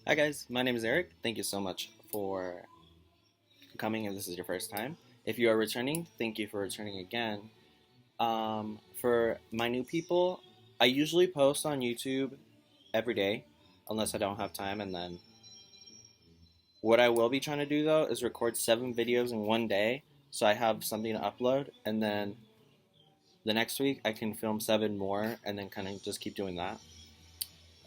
Hi guys, my name is Eric. Thank you so much for coming if this is your first time. If you are returning, thank you for returning again. For my new people, I usually post on YouTube every day, unless I don't have time, and then what I will be trying to do though is record 7 videos in one day, so I have something to upload, and then the next week I can film 7 more, and then kind of just keep doing that.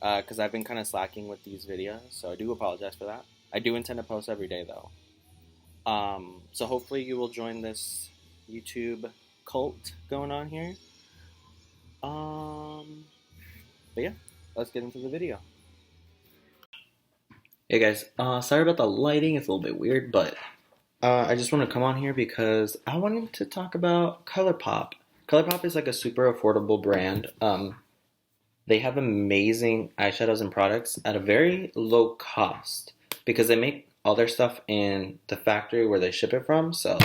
Because I've been kind of slacking with these videos, so I do apologize for that. I do intend to post every day though. So hopefully you will join this YouTube cult going on here. But yeah, let's get into the video. Hey guys, sorry about the lighting. It's a little bit weird, but I just want to come on here because I wanted to talk about Colourpop. Colourpop is like a super affordable brand. They have amazing eyeshadows and products at a very low cost because they make all their stuff in the factory where they ship it from. So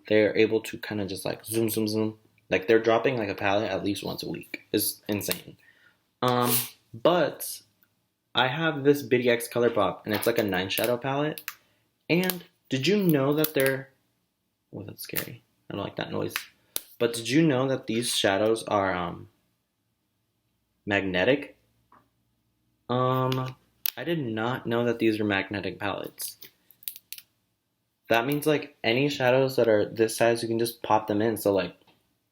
they're able to kind of just like zoom, zoom, zoom. Like they're dropping like a palette at least once a week. It's insane. But I have this BDX Colourpop and it's like a 9 shadow palette. And did you know that they're... Oh, that's scary. I don't like that noise. But did you know that these shadows are magnetic? I did not know that these are magnetic palettes. That means like any shadows that are this size, you can just pop them in. So like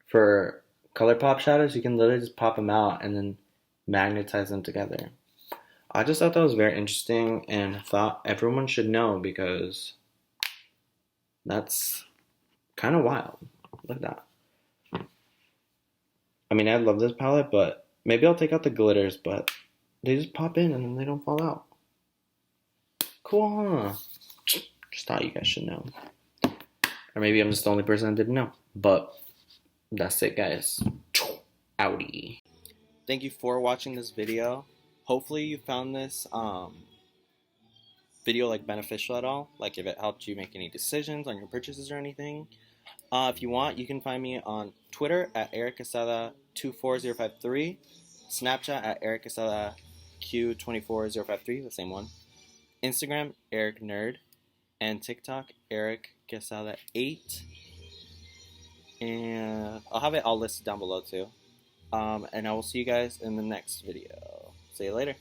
for Colourpop shadows, you can literally just pop them out and then magnetize them together. I just thought that was very interesting and thought everyone should know because that's kind of wild. Look at that. I mean, I love this palette, but maybe I'll take out the glitters, but they just pop in and then they don't fall out. Cool, huh? Just thought you guys should know. Or maybe I'm just the only person that didn't know. But that's it, guys. Outie. Thank you for watching this video. Hopefully you found this video like beneficial at all. Like if it helped you make any decisions on your purchases or anything. If you want, you can find me on Twitter at ericquezada24053, Snapchat at ericquezadaQ24053, the same one, Instagram ericnerd, and TikTok ericquezada8. And I'll have it all listed down below too. And I will see you guys in the next video. See you later.